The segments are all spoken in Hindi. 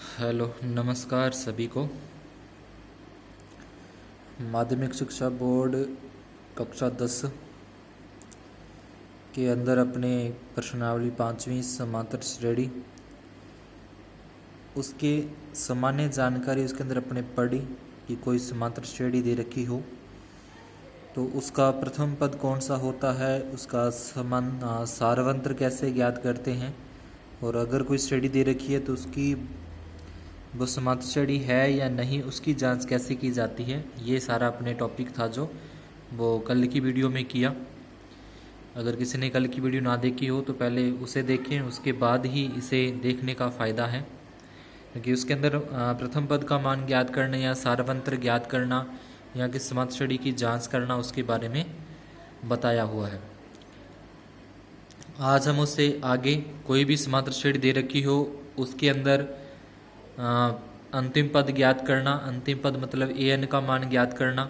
हेलो, नमस्कार सभी को। माध्यमिक शिक्षा बोर्ड कक्षा 10 के अंदर अपने प्रश्नावली 5वीं समांतर श्रेणी उसके सामान्य जानकारी उसके अंदर अपने पढ़ी कि कोई समांतर श्रेणी दे रखी हो तो उसका प्रथम पद कौन सा होता है, उसका सारवंत्र कैसे ज्ञात करते हैं, और अगर कोई श्रेणी दे रखी है तो उसकी वो समांतर श्रेणी है या नहीं उसकी जांच कैसे की जाती है। ये सारा अपने टॉपिक था जो वो कल की वीडियो में किया। अगर किसी ने कल की वीडियो ना देखी हो तो पहले उसे देखें, उसके बाद ही इसे देखने का फ़ायदा है, क्योंकि उसके अंदर प्रथम पद का मान ज्ञात करना या सारवंत्र ज्ञात करना या कि समांतर श्रेणी की जांच करना उसके बारे में बताया हुआ है। आज हम उससे आगे कोई भी समांतर श्रेणी दे रखी हो उसके अंदर अंतिम पद ज्ञात करना, अंतिम पद मतलब an का मान ज्ञात करना,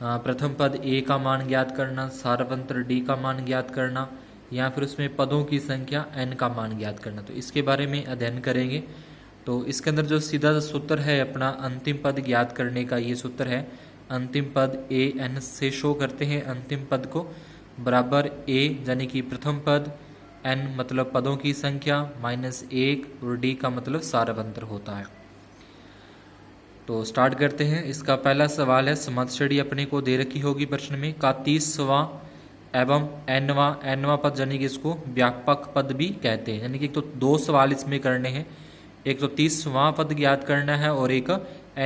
प्रथम पद a का मान ज्ञात करना, सारवंत्र d का मान ज्ञात करना, या फिर उसमें पदों की संख्या n का मान ज्ञात करना, तो इसके बारे में अध्ययन करेंगे। तो इसके अंदर जो सीधा सूत्र है अपना अंतिम पद ज्ञात करने का, ये सूत्र है अंतिम पद an से शो करते हैं अंतिम पद को, बराबर a यानी कि प्रथम पद, n मतलब पदों की संख्या -1 और d का मतलब सारवंत्र होता है। तो स्टार्ट करते हैं। इसका पहला सवाल है, समांतर श्रेणी अपने को दे रखी होगी प्रश्न में का 30वां एवं nवां पद, यानी कि इसको व्यापक पद भी कहते हैं। यानी कि एक तो दो सवाल इसमें करने हैं, एक तो 30वां पद ज्ञात करना है और एक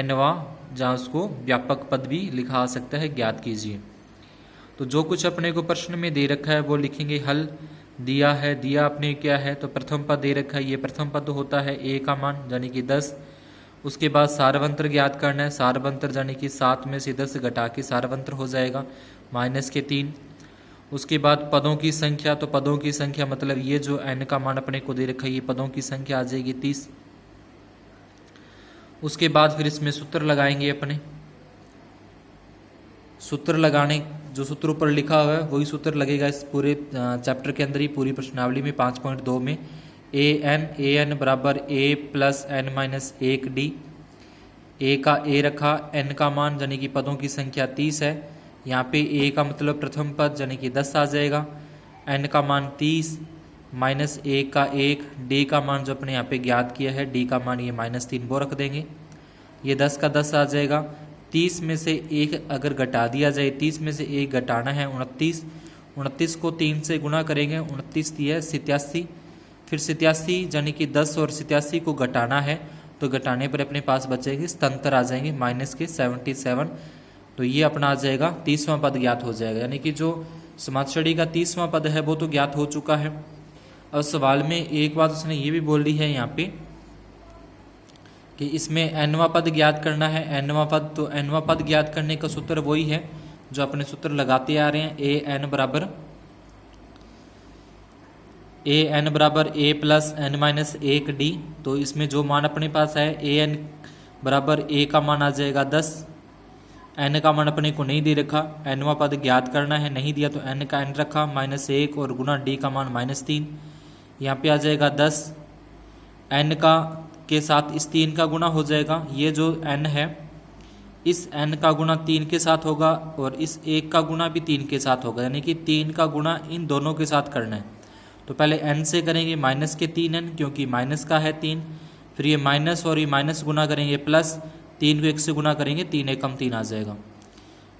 nवां, जहाँ उसको व्यापक पद भी लिखा आ सकता है, ज्ञात कीजिए। तो जो कुछ अपने को प्रश्न में दे रखा है वो लिखेंगे। हल दिया है, दिया अपने क्या है, तो प्रथम पद दे रखा है, ये प्रथम पद होता है a का मान यानी कि 10। उसके बाद सारवंत्र ज्ञात करना है, सारवंत्र यानी कि 7 में से 10 घटा के सारवंत्र हो जाएगा -3। उसके बाद पदों की संख्या, तो पदों की संख्या मतलब ये जो n का मान अपने को दे रखा है ये पदों की संख्या आ जाएगी 30। उसके बाद फिर इसमें सूत्र लगाएंगे अपने। सूत्र लगाने, जो सूत्र ऊपर लिखा हुआ है वही सूत्र लगेगा इस पूरे चैप्टर के अंदर ही, पूरी प्रश्नावली में 5.2 में। an बराबर a plus n minus 1d। a का a रखा, n का मान यानी कि पदों की संख्या 30 है, यहाँ पे a का मतलब प्रथम पद यानी कि 10 आ जाएगा, n का मान 30 माइनस 1 का 1, d का मान जो अपने यहाँ पे ज्ञात किया है d का मान ये -3 वो रख देंगे, ये 10 का 10 आ जाएगा। 30 में से 1 अगर घटा दिया जाए, 30 में से 1 घटाना है 29, 29 को 3 से गुणा करेंगे, 29 दिया 87, फिर 87 यानी कि 10 और 87 को घटाना है तो घटाने पर अपने पास बचेगी सतंतर आ जाएंगे -77। तो ये अपना आ जाएगा 30वां पद ज्ञात हो जाएगा। यानी कि जो समांतर श्रेणी का 30वां पद है वो तो ज्ञात हो चुका है। अब सवाल में एक बात उसने ये भी बोल दी है यहाँ पे कि इसमें nवां पद ज्ञात करना है। nवां पद, तो nवां पद ज्ञात करने का सूत्र वही है जो अपने सूत्र लगाते आ रहे हैं। an बराबर a plus n minus 1d। तो इसमें जो मान अपने पास है an बराबर a का मान आ जाएगा 10, n का मान अपने को नहीं दे रखा, nवां पद ज्ञात करना है, नहीं दिया तो n का n रखा -1 और गुना d का मान -3, यहाँ पे आ जाएगा 10, n का के साथ इस 3 का गुना हो जाएगा। ये जो n है इस n का गुना 3 के साथ होगा और इस 1 का गुना भी 3 के साथ होगा, यानी कि 3 का गुना इन दोनों के साथ करना है। तो पहले n से करेंगे माइनस के 3n, क्योंकि माइनस का है 3, फिर ये माइनस और ये माइनस गुना करेंगे प्लस, 3 को 1 से गुना करेंगे 3 एकम 3 आ जाएगा,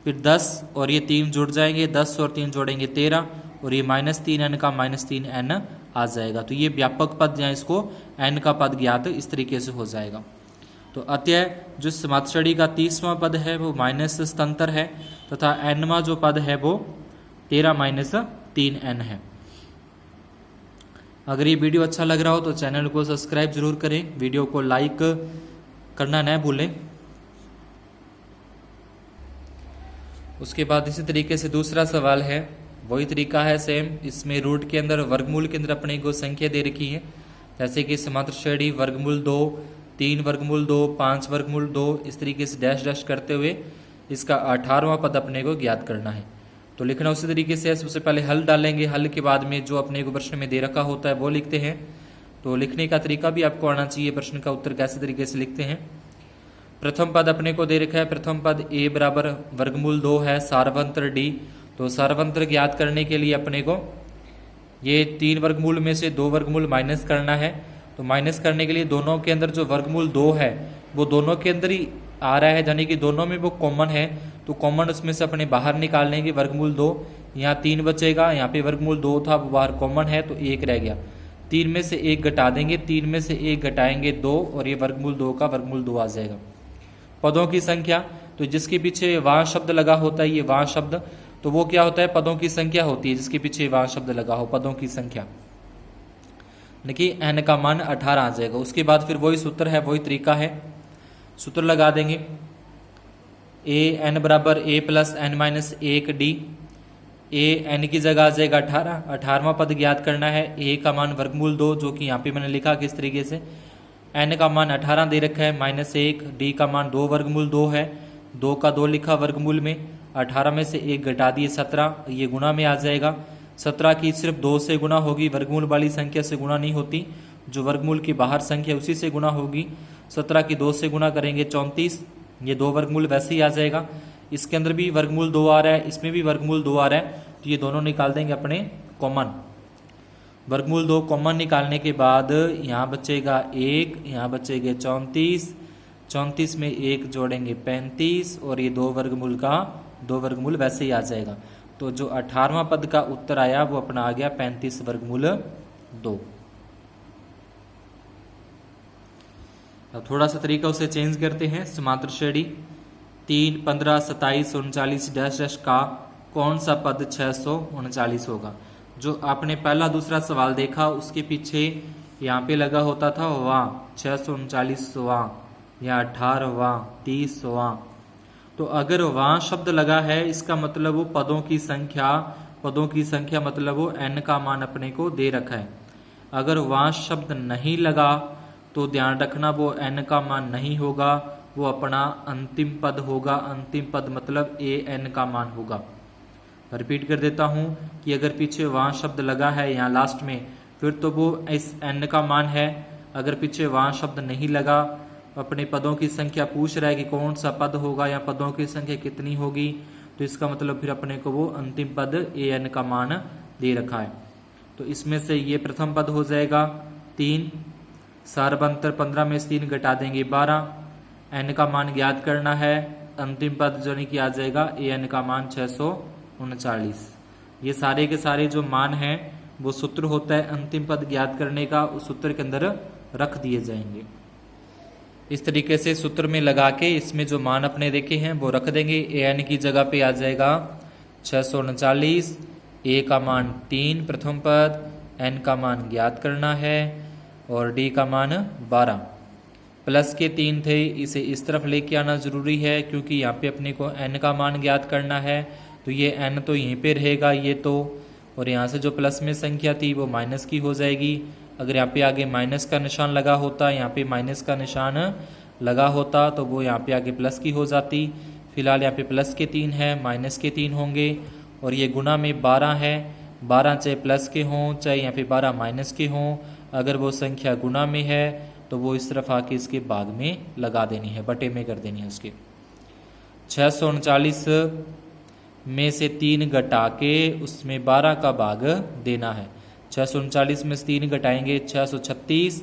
फिर 10 और ये 3 जुड़ जाएंगे, 10 और 3 जोड़ेंगे 13 और ये -3n का -3n आ जाएगा। तो ये व्यापक पद या इसको n का पद ज्ञात इस तरीके से हो जाएगा। तो अतः जो समांतर श्रेणी का 30वां पद है वो माइनस सतंतर है तथा nवां जो पद है वो 13-3n है। अगर ये वीडियो अच्छा लग रहा हो तो चैनल को सब्सक्राइब जरूर करें, वीडियो को लाइक करना न भूलें। उसके बाद इसी तरीके से दूसरा सवाल है, वही तरीका है सेम, इसमें रूट के अंदर वर्गमूल के अंदर अपने को संख्या दे रखी है, जैसे कि समांतर श्रेणी वर्गमूल 2, 3 वर्गमूल 2, 5 वर्गमूल 2, इस तरीके से डैश डैश करते हुए इसका 18वां पद अपने को ज्ञात करना है। तो लिखना उसी तरीके से है, सबसे पहले हल डालेंगे, हल के बाद में जो अपने को प्रश्न में दे रखा होता है वो लिखते हैं। तो लिखने का तरीका भी आपको आना चाहिए, प्रश्न का उत्तर कैसे तरीके से लिखते हैं। प्रथम पद अपने को दे रखा है, प्रथम पद a बराबर वर्गमूल 2 है, सारवंत्र d। तो सारवंत्र ज्ञात करने के लिए अपने को ये 3 वर्गमूल में से 2 वर्गमूल माइनस करना है। तो माइनस करने के लिए दोनों के अंदर जो वर्गमूल 2 है वो दोनों के अंदर ही आ रहा है, यानी कि दोनों में वो कॉमन है। तो कॉमन उसमें से अपने बाहर निकाल लेंगे वर्गमूल 2, यहाँ 3 बचेगा, यहाँ पे वर्गमूल 2 था वो बाहर कॉमन है तो 1 रह गया। 3 में से 1 घटा देंगे, 3 में से 1 घटाएंगे 2 और ये वर्गमूल 2 का वर्गमूल 2 आ जाएगा। पदों की संख्या, तो जिसके पीछे वहाँ शब्द लगा होता है, ये वहाँ शब्द, तो वो क्या होता है, पदों की संख्या होती है जिसके पीछे वहाँ शब्द लगा हो, पदों की संख्या। देखिए n का मान 18 आ जाएगा। उसके बाद फिर वही सूत्र है, वही तरीका है, सूत्र लगा देंगे। a n बराबर a plus n minus 1 d। a n की जगह आ जाएगा 18, 18वां पद ज्ञात करना है। a का मान वर्गमूल 2, जो कि यहाँ पे मैंने लिखा किस तरीके से, n का मान 18 दे रखा है माइनस 1, d का मान 2 वर्गमूल 2 है, 2 का 2 लिखा वर्गमूल में, 18 में से 1 घटा दिए 17, ये गुणा में आ जाएगा। 17 की सिर्फ 2 से गुणा होगी, वर्गमूल वाली संख्या से गुणा नहीं होती, जो वर्गमूल की बाहर संख्या उसी से गुणा होगी। 17 की 2 से गुणा करेंगे 34, ये 2 वर्गमूल वैसे ही आ जाएगा। इसके अंदर भी वर्गमूल 2 आ रहा है, इसमें भी वर्गमूल 2 आ रहा है, तो ये दोनों निकाल देंगे अपने कॉमन। वर्गमूल 2 कॉमन निकालने के बाद यहाँ बचेगा 1, यहाँ बचेगा 34, 34 में 1 जोड़ेंगे 35 और ये 2 वर्गमूल वैसे ही आ जाएगा। तो जो 18वां पद का उत्तर आया वो अपना आ गया 35 वर्गमूल 2। अब थोड़ा सा तरीका उसे चेंज करते हैं। समांतर श्रेणी 3, 15, 27, 39 डैश डैश का कौन सा पद 639 होगा। जो आपने पहला दूसरा सवाल देखा उसके पीछे यहाँ पे लगा होता था वहाँ 639वां या 18वां 30वां। तो अगर वहाँ शब्द लगा है इसका मतलब वो पदों की संख्या मतलब वो n का मान अपने को दे रखा है। अगर वहाँ शब्द नहीं लगा तो ध्यान रखना वो n का मान नहीं होगा, वो अपना अंतिम पद होगा। अंतिम पद मतलब an का मान होगा। रिपीट कर देता हूँ कि अगर पीछे वहाँ शब्द लगा है यहाँ लास्ट में, फिर तो वो इस n का मान है। अगर पीछे वहाँ शब्द नहीं लगा, अपने पदों की संख्या पूछ रहा है कि कौन सा पद होगा या पदों की संख्या कितनी होगी, तो इसका मतलब फिर अपने को वो अंतिम पद an का मान दे रखा है। तो इसमें से ये प्रथम पद हो जाएगा 3, सारवंतर 15 में से 3 घटा देंगे 12, n का मान ज्ञात करना है। अंतिम पद जो नहीं किया जाएगा an का मान 639। ये सारे के सारे जो मान हैं वो सूत्र होता है अंतिम पद ज्ञात करने का, उस सूत्र के अंदर रख दिए जाएंगे। इस तरीके से सूत्र में लगा के इसमें जो मान अपने देखे हैं वो रख देंगे। an की जगह पे आ जाएगा 639, a का मान 3 प्रथम पद, n का मान ज्ञात करना है और d का मान 12। प्लस के 3 थे, इसे इस तरफ लेके आना जरूरी है क्योंकि यहाँ पे अपने को n का मान ज्ञात करना है। तो ये n तो यहीं पे रहेगा ये तो, और यहाँ से जो प्लस में संख्या थी वो माइनस की हो जाएगी। अगर यहाँ पे आगे माइनस का निशान लगा होता, यहाँ पे माइनस का निशान लगा होता तो वो यहाँ पे आगे प्लस की हो जाती। फिलहाल यहाँ पे प्लस के 3 है, माइनस के 3 होंगे और ये गुना में 12 है। 12 चाहे प्लस के हों चाहे यहाँ पे 12 माइनस के हों, अगर वो संख्या गुना में है तो वो इस तरफ आके इसके भाग में लगा देनी है, बटे में कर देनी है उसके। 639 में से 3 घटा के उसमें 12 का भाग देना है। 639 में से 3 घटाएंगे 636,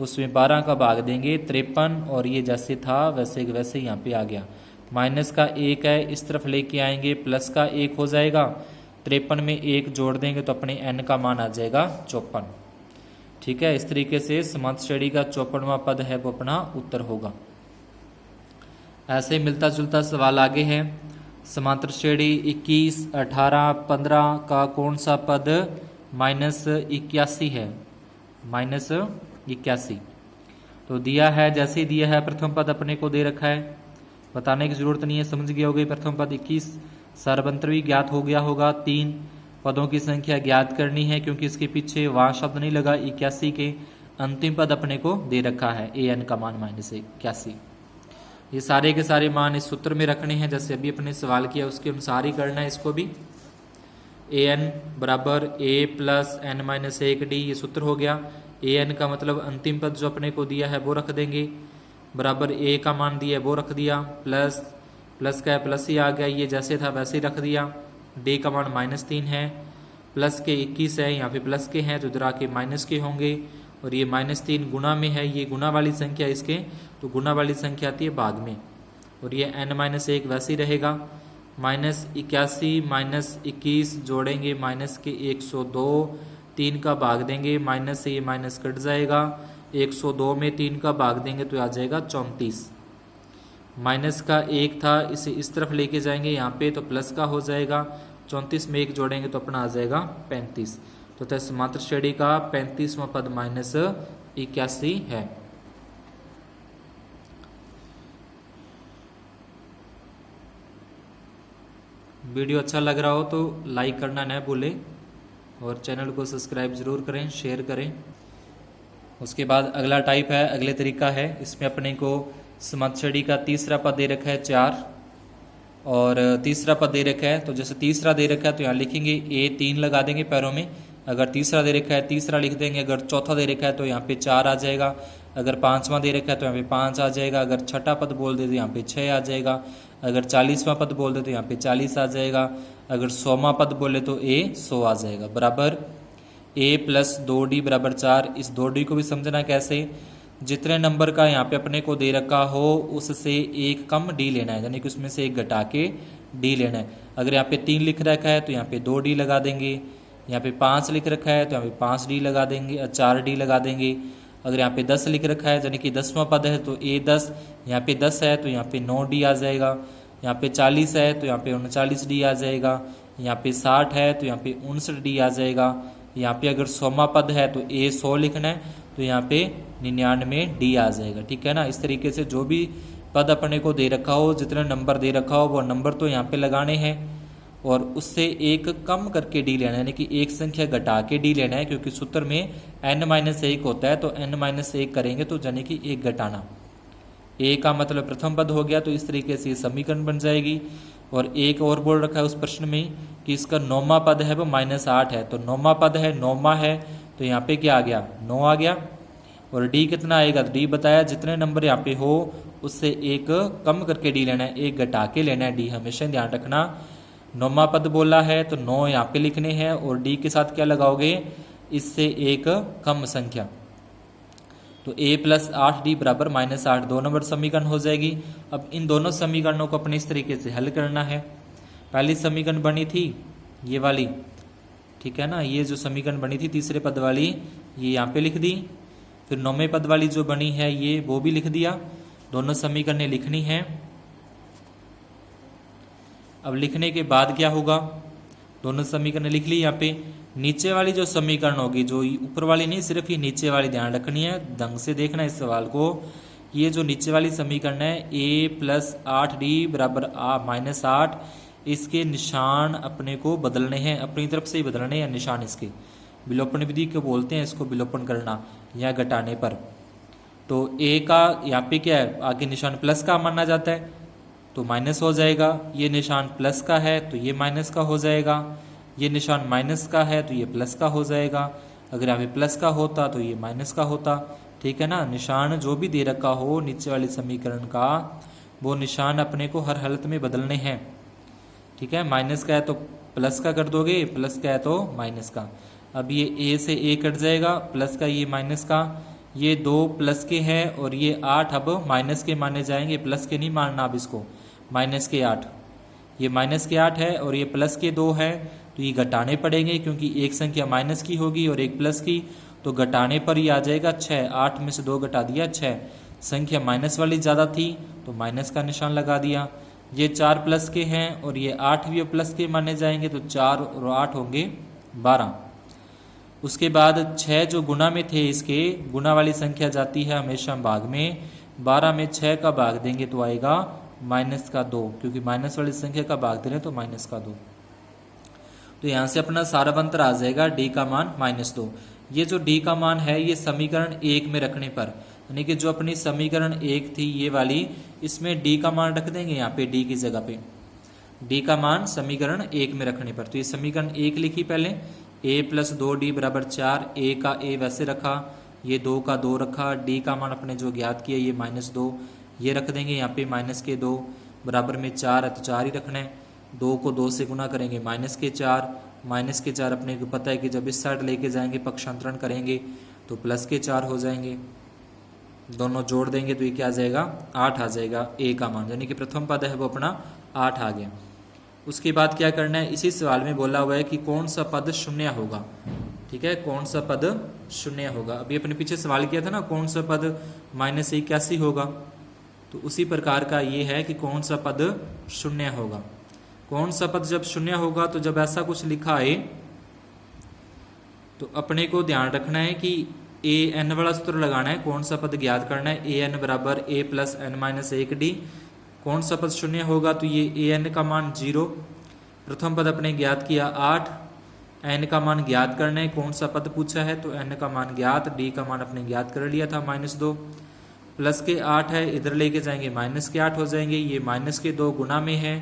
उसमें 12 का भाग देंगे 53 और ये जैसे था वैसे वैसे यहाँ पे आ गया। माइनस का 1 है, इस तरफ लेके आएंगे प्लस का 1 हो जाएगा। 53 में 1 जोड़ देंगे तो अपने n का मान आ जाएगा 54। ठीक है, इस तरीके से समांतर श्रेणी का 54वां पद है वो अपना उत्तर होगा। ऐसे मिलता जुलता सवाल आगे है। समांतर श्रेणी 21, 18, 15 का कौन सा पद -81 है। -81 तो दिया है, जैसे दिया है प्रथम पद अपने को दे रखा है, बताने की जरूरत नहीं है, समझ गया होगा। प्रथम पद 21, सारवंत्र भी ज्ञात हो गया होगा। 3 पदों की संख्या ज्ञात करनी है क्योंकि इसके पीछे वहाँ शब्द नहीं लगा। 81 के अंतिम पद अपने को दे रखा है an का मान -81। ये सारे के सारे मान इस सूत्र में रखने हैं, जैसे अभी अपने सवाल किया उसके अनुसार ही करना है इसको भी। an बराबर a प्लस n-1d ये सूत्र हो गया। ए एन का मतलब अंतिम पद जो अपने को दिया है वो रख देंगे, बराबर ए का मान दिया है वो रख दिया, प्लस प्लस का है प्लस ही आ गया, ये जैसे था वैसे ही रख दिया। डी का मान -3 है, प्लस के 21 है, यहाँ पे प्लस के हैं तो इधर आके माइनस के होंगे, और ये -3 गुना में है, ये गुना वाली संख्या इसके, तो गुना वाली संख्या आती है भाग में, और ये n-1 वैसे ही रहेगा। -81 -21 जोड़ेंगे माइनस के 102, 3 का भाग देंगे, माइनस से ये माइनस कट जाएगा, 102 में 3 का भाग देंगे तो आ जाएगा 34। माइनस का 1 था, इसे इस तरफ लेके जाएंगे यहाँ पे तो प्लस का हो जाएगा, 34 में 1 जोड़ेंगे तो अपना आ जाएगा 35। तो समांतर श्रेणी का 35वां पद -81 है। वीडियो अच्छा लग रहा हो तो लाइक करना न भूलें और चैनल को सब्सक्राइब जरूर करें, शेयर करें। उसके बाद अगला टाइप है, अगले तरीका है, इसमें अपने को समांतर श्रेणी का तीसरा पद दे रखा है 4 और तीसरा पद दे रखा है, तो जैसे तीसरा दे रखा है तो यहाँ लिखेंगे A3 लगा देंगे पैरों में, अगर तीसरा दे रखा है तीसरा लिख देंगे, अगर चौथा दे रखा है तो यहाँ पे 4 आ जाएगा, अगर पांचवा दे रखा है तो यहाँ पे 5 आ जाएगा, अगर छठा पद बोल दे तो यहाँ पे 6 आ जाएगा, अगर 40वां पद बोल दे तो यहाँ पे 40 आ जाएगा, अगर 100वां पद बोले तो A 100 आ जाएगा। बराबर A + 2D = 4। इस 2D को भी समझना कैसे, जितने नंबर का यहाँ पे अपने को दे रखा हो उससे एक कम D लेना है, यानी कि उसमें से एक घटा के D लेना है। अगर यहाँ पे 3 लिख रखा है तो यहाँ पे 2D लगा देंगे, यहाँ पे 5 लिख रखा है तो यहाँ पे 5D लगा देंगे, 4D लगा देंगे। अगर यहाँ पे 10 लिख रखा है यानी कि 10वां पद है तो A10, यहाँ पे 10 है तो यहाँ पे 9D आ जाएगा, यहाँ पे 40 है तो यहाँ पे 39D आ जाएगा, यहाँ पे 60 है तो यहाँ पे 59D आ जाएगा, यहाँ पे अगर 100वां पद है तो A 100 लिखना है तो यहाँ पे 99D आ जाएगा। ठीक है ना। इस तरीके से जो भी पद अपने को दे रखा हो, जितना नंबर दे रखा हो वो नंबर तो यहाँ पे लगाने हैं और उससे एक कम करके D लेना है, यानी कि एक संख्या घटा के D लेना है, क्योंकि सूत्र में n-1 होता है तो n-1 करेंगे तो यानी कि एक घटाना। A का मतलब प्रथम पद हो गया, तो इस तरीके से समीकरण बन जाएगी। और एक और बोल रखा है उस प्रश्न में कि इसका 9वां पद है वो -8 है, तो 9वां पद है 9वां है तो यहाँ पे क्या आ गया 9 आ गया। और D कितना आएगा तो D बताया, जितने नंबर यहाँ पे हो उससे एक कम करके D लेना है, एक घटा के लेना है D, हमेशा ध्यान रखना। 9वां पद बोला है तो 9 यहाँ पे लिखने हैं और D के साथ क्या लगाओगे, इससे एक कम संख्या, तो A + 8D = -8, 2 नंबर समीकरण हो जाएगी। अब इन दोनों समीकरणों को अपने इस तरीके से हल करना है। पहली समीकरण बनी थी ये वाली, ठीक है ना, ये जो समीकरण बनी थी तीसरे पद वाली ये यहाँ पे लिख दी, फिर 9वें पद वाली जो बनी है ये वो भी लिख दिया, दोनों समीकरणें लिखनी है। अब लिखने के बाद क्या होगा, दोनों समीकरण लिख ली। यहाँ पे नीचे वाली जो समीकरण होगी, जो ऊपर वाली नहीं, सिर्फ ये नीचे वाली ध्यान रखनी है, ढंग से देखना इस सवाल को। ये जो नीचे वाली समीकरण है A + 8D = -8, इसके निशान अपने को बदलने हैं, अपनी तरफ से ही बदलने हैं निशान इसके। विलोपन विधि को बोलते हैं इसको, विलोपन करना या घटाने पर। तो A का यहाँ पे क्या है, आगे निशान प्लस का माना जाता है तो माइनस हो जाएगा, ये निशान प्लस का है तो ये माइनस का हो जाएगा, ये निशान माइनस का है तो ये प्लस का हो जाएगा, अगर यहाँ पे प्लस का होता तो ये माइनस का होता। ठीक है ना। निशान जो भी दे रखा हो नीचे वाले समीकरण का, वो निशान अपने को हर हालत में बदलने हैं। ठीक है, माइनस का है तो प्लस का कर दोगे, प्लस का है तो माइनस का। अब ये A से A कट जाएगा, प्लस का ये माइनस का, ये 2 प्लस के हैं और ये 8 अब माइनस के माने जाएंगे, प्लस के नहीं मानना अब इसको, -8, ये -8 है और ये प्लस के 2 है तो ये घटाने पड़ेंगे, क्योंकि एक संख्या माइनस की होगी और एक प्लस की, तो घटाने पर ही आ जाएगा 6। 8 में से 2 घटा दिया 6, संख्या माइनस वाली ज़्यादा थी तो माइनस का निशान लगा दिया। ये 4 प्लस के हैं और ये 8 भी प्लस के माने जाएंगे तो 4 और 8 होंगे 12। उसके बाद 6 जो गुना में थे, इसके गुना वाली संख्या जाती है हमेशा भाग में, 12 में 6 का भाग देंगे तो आएगा -2, क्योंकि माइनस वाली संख्या का भाग दे रहे हैं तो -2। तो यहाँ से अपना सारा अंतर आ जाएगा D का मान -2। ये जो D का मान है ये समीकरण 1 में रखने पर, यानी कि जो अपनी समीकरण 1 थी ये वाली, इसमें D का मान रख देंगे यहाँ पे, D की जगह पे D का मान समीकरण 1 में रखने पर। तो ये समीकरण 1 लिखी पहले, A + 2D = 4, A का A वैसे रखा, ये 2 का 2 रखा, डी का मान अपने जो ज्ञात किया ये -2, ये रख देंगे यहाँ पे -2 बराबर में 4 है तो 4 ही रखना है। 2 को 2 से गुना करेंगे -4 अपने को पता है कि जब इस साइड लेके जाएंगे पक्षांतरण करेंगे तो +4 हो जाएंगे। दोनों जोड़ देंगे तो ये क्या आ जाएगा 8 आ जाएगा ए का मान, यानी कि प्रथम पद है वो अपना 8 आ गया। उसके बाद क्या करना है, इसी सवाल में बोला हुआ है कि कौन सा पद शून्य होगा। ठीक है, कौन सा पद शून्य होगा। अभी अपने पीछे सवाल किया था ना कौन सा पद -81 होगा, तो उसी प्रकार का ये है कि कौन सा पद शून्य होगा। कौन सा पद जब शून्य होगा तो जब ऐसा कुछ लिखा है तो अपने को ध्यान रखना है कि ए एन वाला सूत्र लगाना है, कौन सा पद ज्ञात करना है। ए एन बराबर ए प्लस एन माइनस 1 डी। कौन सा पद शून्य होगा तो ये ए एन का मान 0, प्रथम पद अपने ज्ञात किया 8, एन का मान ज्ञात करना है। कौन सा पद पूछा है तो एन का मान ज्ञात, डी का मान अपने ज्ञात कर लिया था -2, प्लस के 8 है इधर लेके जाएंगे -8 हो जाएंगे। ये -2 गुना में है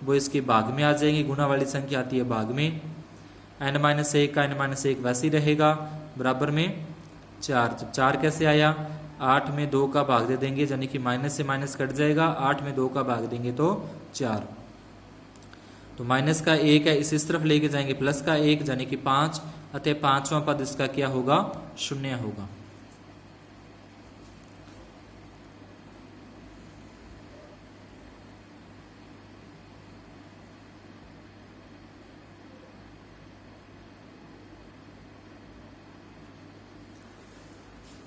वो इसके भाग में आ जाएंगे, गुना वाली संख्या आती है भाग में। n-1 का n-1 वैसे ही रहेगा बराबर में 4। जब 4 कैसे आया, 8 में 2 का भाग दे देंगे यानी कि माइनस से माइनस कट जाएगा, 8 में 2 का भाग देंगे तो 4। तो माइनस का 1 है इस तरफ लेके जाएंगे प्लस का 1 यानी कि 5, अतः पांचवा पद इसका क्या होगा शून्य होगा।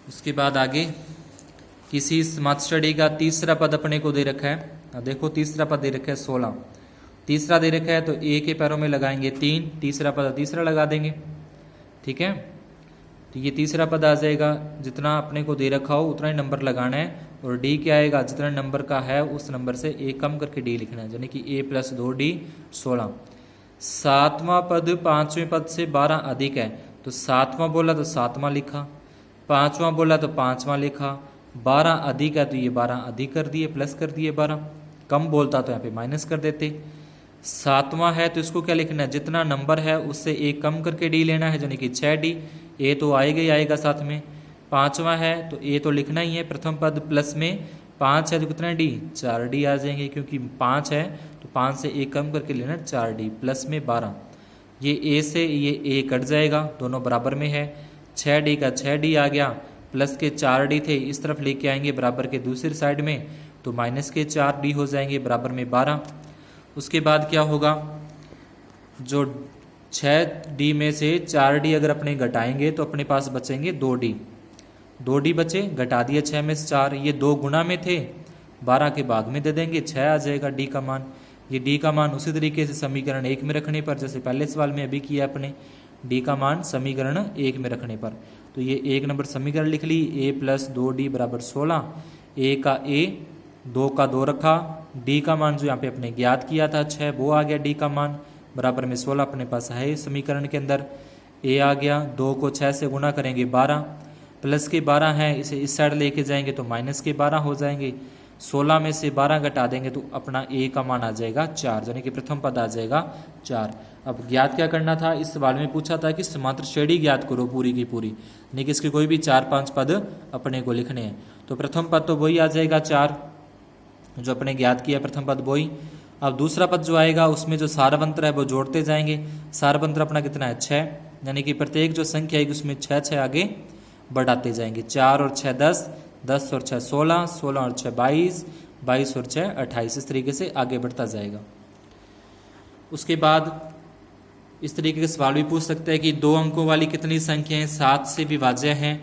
उसके बाद आगे किसी स्मथ स्टडी का तीसरा पद अपने को दे रखा है। देखो तीसरा पद दे रखा है 16, तीसरा दे रखा है तो ए के पैरों में लगाएंगे 3, तीसरा पद तीसरा लगा देंगे। ठीक है, तो ये तीसरा पद आ जाएगा, जितना अपने को दे रखा हो उतना ही नंबर लगाना है, और डी क्या आएगा जितना नंबर का है उस नंबर से ए कम करके डी लिखना है, यानी कि ए प्लस 2d 16। सातवां पद पांचवें पद से 12 अधिक है तो सातवां बोला तो सातवां लिखा, पांचवां बोला तो पांचवां लिखा, 12 अधिक है तो ये 12 अधिक कर दिए प्लस कर दिए 12, कम बोलता तो यहाँ पे माइनस कर देते। सातवां है तो इसको क्या लिखना है, जितना नंबर है उससे एक कम करके डी लेना है, यानी कि 6d, ए तो आएगा ही आएगा साथ में। पांचवा है तो ए तो लिखना ही है, प्रथम पद प्लस में 5 है तो कितना डी 4d आ जाएंगे, क्योंकि 5 है तो 5 से एक कम करके लेना 4d प्लस में 12। ये ए से ये ए कट जाएगा, दोनों बराबर में है, 6d का 6d आ गया, प्लस के 4d थे इस तरफ लेके आएंगे बराबर के दूसरी साइड में तो माइनस के 4d हो जाएंगे बराबर में 12। उसके बाद क्या होगा, जो 6d में से 4d अगर अपने घटाएंगे तो अपने पास बचेंगे 2d बचे, घटा दिए 6 में से 4, ये 2 गुना में थे 12 के भाग में दे देंगे 6 आ जाएगा d का मान। ये d का मान उसी तरीके से समीकरण 1 में रखने पर, जैसे पहले सवाल में अभी किया अपने, d का मान समीकरण 1 में रखने पर, तो ये 1 नंबर समीकरण लिख ली, a प्लस 2d बराबर 16, a का a 2 का 2 रखा, d का मान जो यहाँ पे अपने ज्ञात किया था 6 वो आ गया d का मान बराबर में 16 अपने पास है समीकरण के अंदर, a आ गया, 2 को 6 से गुना करेंगे 12, प्लस के 12 है इसे इस साइड लेके जाएंगे तो माइनस के 12 हो जाएंगे, 16 में से 12 घटा देंगे तो अपना a का मान आ जाएगा 4, यानी कि प्रथम पद आ जाएगा 4। अब ज्ञात क्या करना था, इस सवाल में पूछा था कि समांतर श्रेणी ज्ञात करो पूरी की पूरी, यानी कि इसके कोई भी 4-5 पद अपने को लिखने हैं। तो प्रथम पद तो वही आ जाएगा 4 जो अपने ज्ञात किया, प्रथम पद वही। अब दूसरा पद जो आएगा उसमें जो सारवंत्र है वो जोड़ते जाएंगे, सारवंत्र अपना कितना है 6, यानी कि प्रत्येक जो संख्या आएगी उसमें 6 आगे बढ़ाते जाएंगे, 4 और 6 10, 10 और 6 16, 16 और 6 22, 22 और 6 28, इस तरीके से आगे बढ़ता जाएगा। उसके बाद इस तरीके के सवाल भी पूछ सकते हैं कि 2 अंकों वाली कितनी संख्याएं 7 से विभाज्य हैं,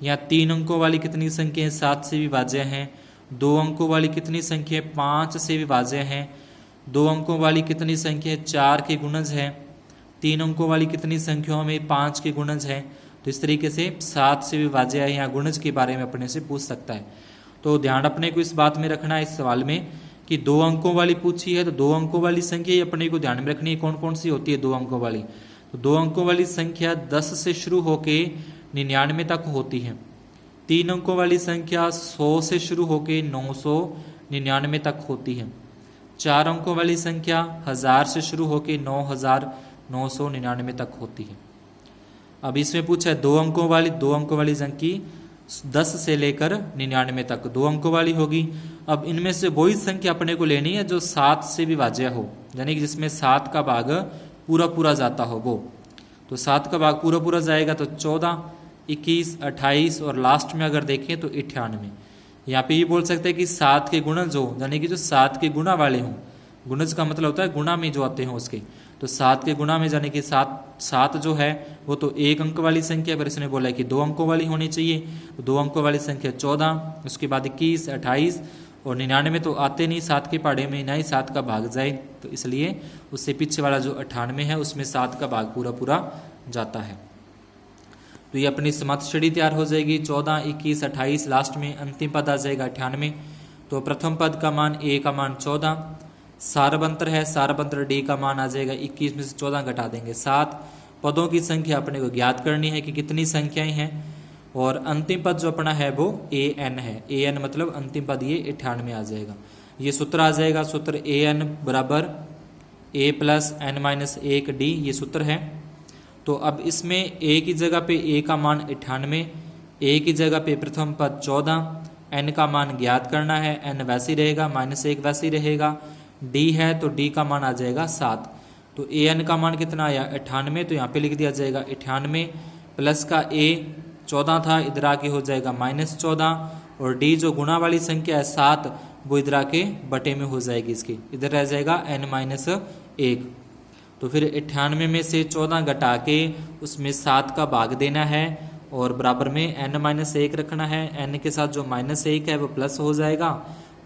या 3 अंकों वाली कितनी संख्याएं 7 से विभाज्य हैं, 2 अंकों वाली कितनी संख्याएं 5 से विभाज्य हैं, 2 अंकों वाली कितनी संख्याएं 4 के गुणज हैं, 3 अंकों वाली कितनी संख्याओं में 5 के गुणज हैं। तो इस तरीके से 7 से विभाज्य है या गुणज के बारे में अपने से पूछ सकता है। तो ध्यान अपने को इस बात में रखना है इस सवाल में कि 2 अंकों वाली पूछी है तो 2 अंकों वाली संख्या अपने को ध्यान में रखनी है, कौन कौन सी होती है 2 अंकों वाली। तो 2 अंकों वाली संख्या 10 से शुरू होके 99 तक होती है, 3 अंकों वाली संख्या 100 से शुरू होके 999 तक होती है, 4 अंकों वाली संख्या 1000 से शुरू होके 9999 तक होती है। अब इसमें पूछा है 2 अंकों वाली संख्या 10 से लेकर 99 तक 2 अंकों वाली होगी। अब इनमें से वही संख्या अपने को लेनी है जो 7 से विभाज्य हो, यानी कि जिसमें 7 का भाग पूरा पूरा जाता हो वो। तो 7 का भाग पूरा पूरा जाएगा तो 14, 21, 28 और लास्ट में अगर देखें तो 98। यहाँ पे ये बोल सकते हैं कि 7 के गुणज हो, यानी कि जो 7 के गुणा वाले हों, गुणज का मतलब होता है गुणा में जो आते हैं उसके, तो 7 के गुणा में यानी कि 7 जो है वो तो 1 अंक वाली संख्या, पर इसने बोला है कि 2 अंकों वाली होनी चाहिए। तो 2 अंकों वाली संख्या 14, उसके बाद 21, 28 और 99 तो आते नहीं 7 के पहाड़े में, ना ही 7 का भाग जाए, तो इसलिए उससे पीछे वाला जो 98 है उसमें 7 का भाग पूरा पूरा जाता है। तो ये अपनी समाप्त श्रेणी तैयार हो जाएगी। 14, 21, 28 लास्ट में अंतिम पद आ जाएगा 98। तो प्रथम पद का मान a का मान 14, सारबंतर है, सारबंतर d का मान आ जाएगा 21 में से 14 घटा देंगे 7। पदों की संख्या अपने को ज्ञात करनी है कि कितनी संख्याएं हैं, और अंतिम पद जो अपना है वो an है। an मतलब अंतिम पद ये 98 आ जाएगा। ये सूत्र आ जाएगा, सूत्र an बराबर a plus n minus 1 d, ये सूत्र है। तो अब इसमें a की जगह पे a का मान 98, a की जगह पे प्रथम पद 14, n का मान ज्ञात करना है, n वैसे ही रहेगा, -1 वैसे ही रहेगा, d है तो d का मान आ जाएगा 7। तो an का मान कितना आया 98, तो यहाँ पे लिख दिया जाएगा 98 प्लस का a 14 था, इधर आके हो जाएगा -14, और d जो गुणा वाली संख्या है 7 वो इधर आके बटे में हो जाएगी, इसकी इधर रह जाएगा n-1। तो फिर 98 में से 14 घटा के उसमें 7 का भाग देना है, और बराबर में n-1 रखना है। n के साथ जो -1 है वो प्लस हो जाएगा,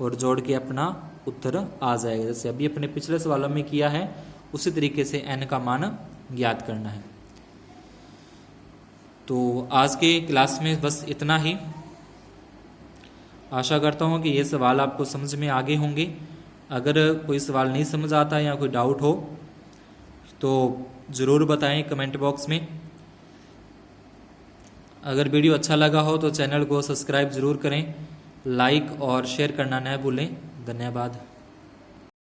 और जोड़ के अपना उत्तर आ जाएगा। जैसे अभी अपने पिछले सवालों में किया है उसी तरीके से n का मान ज्ञात करना है। तो आज के क्लास में बस इतना ही। आशा करता हूँ कि ये सवाल आपको समझ में आगे होंगे। अगर कोई सवाल नहीं समझ आता या कोई डाउट हो तो ज़रूर बताएं कमेंट बॉक्स में। अगर वीडियो अच्छा लगा हो तो चैनल को सब्सक्राइब ज़रूर करें, लाइक और शेयर करना न भूलें। धन्यवाद।